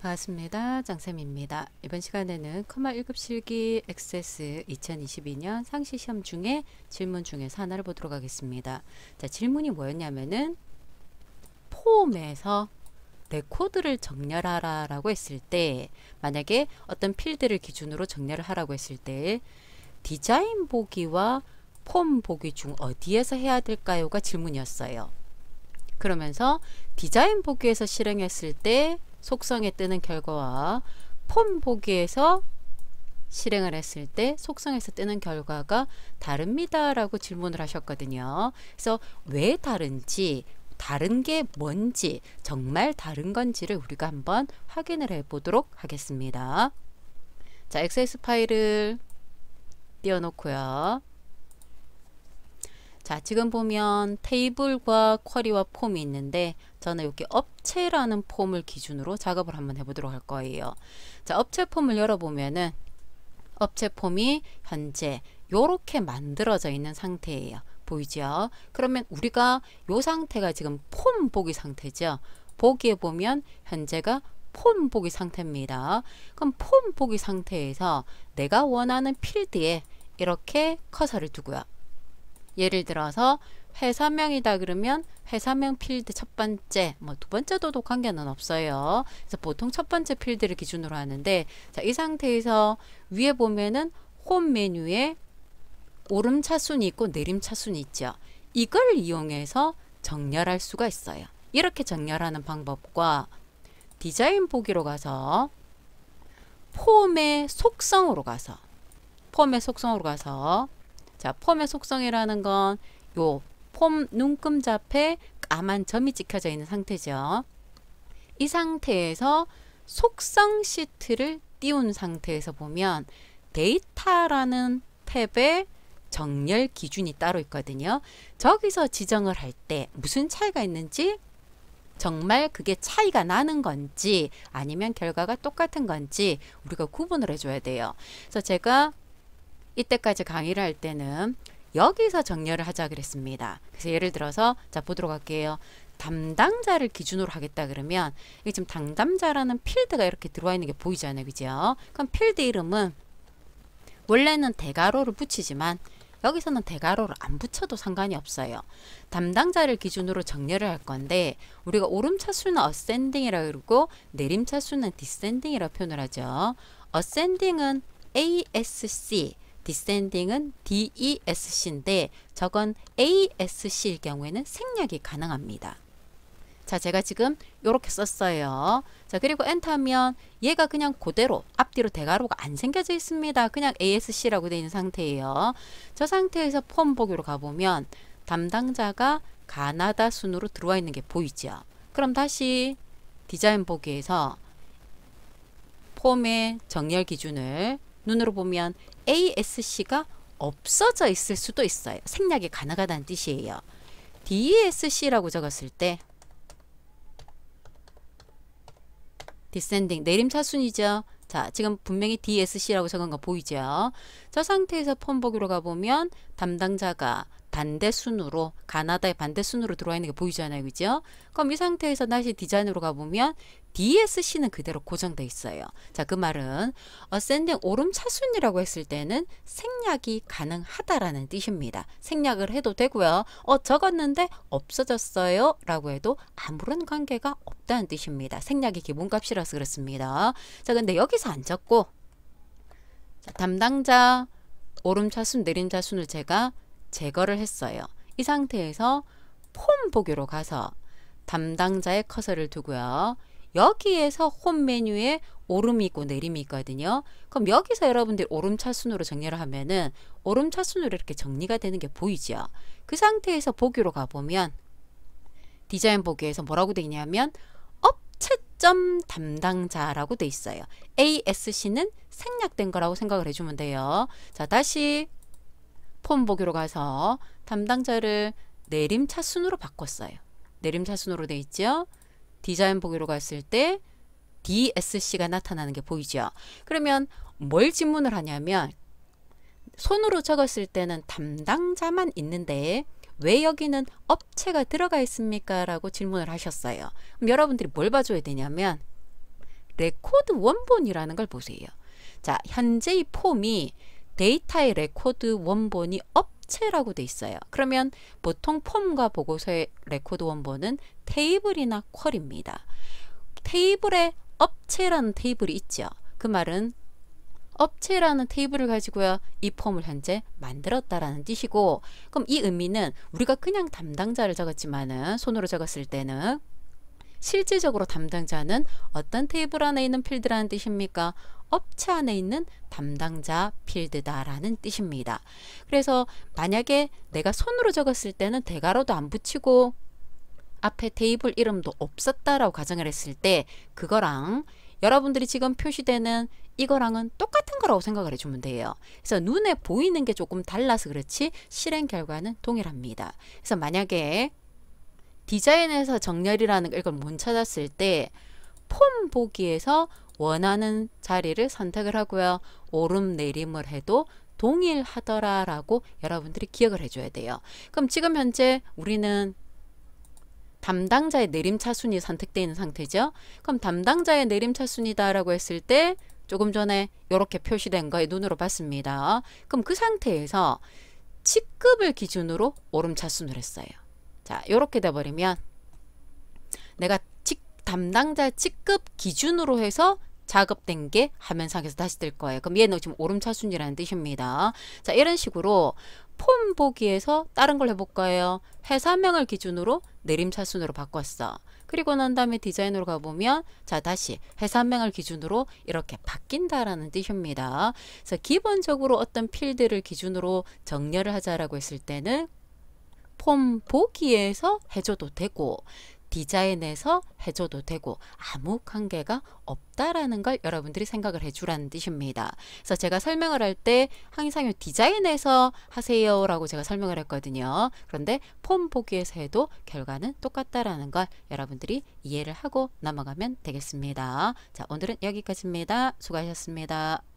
반갑습니다. 짱쌤입니다. 이번 시간에는 컴마 1급 실기 액세스 2022년 상시 시험 중에 질문 중에서 하나를 보도록 하겠습니다. 자, 질문이 뭐였냐면은 폼에서 레코드를 정렬하라 라고 했을 때, 만약에 어떤 필드를 기준으로 정렬을 하라고 했을 때 디자인 보기와 폼 보기 중 어디에서 해야 될까요?가 질문이었어요. 그러면서 디자인 보기에서 실행했을 때 속성에 뜨는 결과와 폼 보기에서 실행을 했을 때 속성에서 뜨는 결과가 다릅니다 라고 질문을 하셨거든요. 그래서 왜 다른지, 다른 게 뭔지, 정말 다른 건지를 우리가 한번 확인을 해 보도록 하겠습니다. 자, XS 파일을 띄워놓고요. 자, 지금 보면 테이블과 쿼리와 폼이 있는데 저는 여기 업체라는 폼을 기준으로 작업을 한번 해보도록 할 거예요. 자, 업체 폼을 열어보면은 업체 폼이 현재 이렇게 만들어져 있는 상태예요. 보이죠? 그러면 우리가 이 상태가 지금 폼 보기 상태죠. 보기에 보면 현재가 폼 보기 상태입니다. 그럼 폼 보기 상태에서 내가 원하는 필드에 이렇게 커서를 두고요. 예를 들어서 회사명이다 그러면 회사명 필드 첫 번째, 뭐 두 번째도 관계는 없어요. 그래서 보통 첫 번째 필드를 기준으로 하는데, 자, 이 상태에서 위에 보면은 홈 메뉴에 오름 차순이 있고 내림 차순이 있죠. 이걸 이용해서 정렬할 수가 있어요. 이렇게 정렬하는 방법과 디자인 보기로 가서 폼의 속성으로 가서 자, 폼의 속성이라는 건 요 폼 눈금자 앞에 까만 점이 찍혀져 있는 상태죠. 이 상태에서 속성 시트를 띄운 상태에서 보면 데이터라는 탭에 정렬 기준이 따로 있거든요. 저기서 지정을 할 때 무슨 차이가 있는지, 정말 그게 차이가 나는 건지 아니면 결과가 똑같은 건지 우리가 구분을 해줘야 돼요. 그래서 제가 이때까지 강의를 할 때는 여기서 정렬을 하자 그랬습니다. 그래서 예를 들어서 자, 보도록 할게요. 담당자를 기준으로 하겠다 그러면 이게 지금 담당자라는 필드가 이렇게 들어와 있는 게 보이잖아요. 그죠? 그럼 필드 이름은 원래는 대괄호를 붙이지만 여기서는 대괄호를 안 붙여도 상관이 없어요. 담당자를 기준으로 정렬을 할 건데 우리가 오름차수는 어센딩이라고 그러고 내림차수는 디센딩이라고 표현을 하죠. 어센딩은 ASC, 디센딩은 DESC인데 저건 ASC일 경우에는 생략이 가능합니다. 자, 제가 지금 이렇게 썼어요. 자, 그리고 엔터하면 얘가 그냥 그대로 앞뒤로 대괄호가 안 생겨져 있습니다. 그냥 ASC라고 되어 있는 상태예요. 저 상태에서 폼 보기로 가보면 담당자가 가나다 순으로 들어와 있는 게 보이죠. 그럼 다시 디자인 보기에서 폼의 정렬 기준을 눈으로 보면 ASC가 없어져 있을 수도 있어요. 생략이 가능하다는 뜻이에요. DESC라고 적었을 때 디센딩, 내림차순이죠. 자, 지금 분명히 DSC라고 적은 거 보이죠? 저 상태에서 폼 보기로 가보면 담당자가 반대순으로, 가나다의 반대순으로 들어와 있는 게 보이잖아요. 그죠? 그럼 이 상태에서 다시 디자인으로 가보면 DSC는 그대로 고정돼 있어요. 자, 그 말은 어센딩 오름차순이라고 했을 때는 생략이 가능하다라는 뜻입니다. 생략을 해도 되고요. 적었는데 없어졌어요 라고 해도 아무런 관계가 없다는 뜻입니다. 생략이 기본값이라서 그렇습니다. 자, 근데 여기서 안 적고 자, 담당자 오름차순 내림차순을 제가 제거를 했어요. 이 상태에서 폼 보기로 가서 담당자의 커서를 두고요. 여기에서 홈 메뉴에 오름이 있고 내림이 있거든요. 그럼 여기서 여러분들이 오름차순으로 정렬을 하면은 오름차순으로 이렇게 정리가 되는 게 보이죠. 그 상태에서 보기로 가보면 디자인 보기에서 뭐라고 되어 있냐면 업체점 담당자라고 되어 있어요. ASC는 생략된 거라고 생각을 해주면 돼요. 자, 다시 폼 보기로 가서 담당자를 내림차순으로 바꿨어요. 내림차순으로 되어 있죠. 디자인 보기로 갔을 때 DSC가 나타나는 게 보이죠. 그러면 뭘 질문을 하냐면 손으로 적었을 때는 담당자만 있는데 왜 여기는 업체가 들어가 있습니까? 라고 질문을 하셨어요. 그럼 여러분들이 뭘 봐줘야 되냐면 레코드 원본이라는 걸 보세요. 자, 현재 이 폼이 데이터의 레코드 원본이 업체라고 돼 있어요. 그러면 보통 폼과 보고서의 레코드 원본은 테이블이나 쿼리입니다. 테이블에 업체라는 테이블이 있죠. 그 말은 업체라는 테이블을 가지고요, 이 폼을 현재 만들었다라는 뜻이고, 그럼 이 의미는 우리가 그냥 담당자를 적었지만은 손으로 적었을 때는 실질적으로 담당자는 어떤 테이블 안에 있는 필드라는 뜻입니까? 업체 안에 있는 담당자 필드다라는 뜻입니다. 그래서 만약에 내가 손으로 적었을 때는 대괄호도 안 붙이고 앞에 테이블 이름도 없었다라고 가정을 했을 때 그거랑 여러분들이 지금 표시되는 이거랑은 똑같은 거라고 생각을 해주면 돼요. 그래서 눈에 보이는 게 조금 달라서 그렇지 실행 결과는 동일합니다. 그래서 만약에 디자인에서 정렬이라는 걸 이걸 못 찾았을 때 폼 보기에서 원하는 자리를 선택을 하고요. 오름 내림을 해도 동일하더라라고 여러분들이 기억을 해줘야 돼요. 그럼 지금 현재 우리는 담당자의 내림차순이 선택되어 있는 상태죠. 그럼 담당자의 내림차순이다라고 했을 때 조금 전에 이렇게 표시된 거에 눈으로 봤습니다. 그럼 그 상태에서 직급을 기준으로 오름차순을 했어요. 자, 이렇게 돼버리면 내가 담당자 직급 기준으로 해서 작업된 게 화면상에서 다시 뜰 거예요. 그럼 얘는 지금 오름차순이라는 뜻입니다. 자, 이런 식으로 폼 보기에서 다른 걸 해볼 거예요. 회사명을 기준으로 내림차순으로 바꿨어. 그리고 난 다음에 디자인으로 가보면 자, 다시 회사명을 기준으로 이렇게 바뀐다라는 뜻입니다. 그래서 기본적으로 어떤 필드를 기준으로 정렬을 하자라고 했을 때는 폼 보기에서 해줘도 되고 디자인에서 해줘도 되고 아무 관계가 없다라는 걸 여러분들이 생각을 해주라는 뜻입니다. 그래서 제가 설명을 할 때 항상 디자인에서 하세요 라고 제가 설명을 했거든요. 그런데 폼 보기에서 해도 결과는 똑같다라는 걸 여러분들이 이해를 하고 넘어가면 되겠습니다. 자, 오늘은 여기까지입니다. 수고하셨습니다.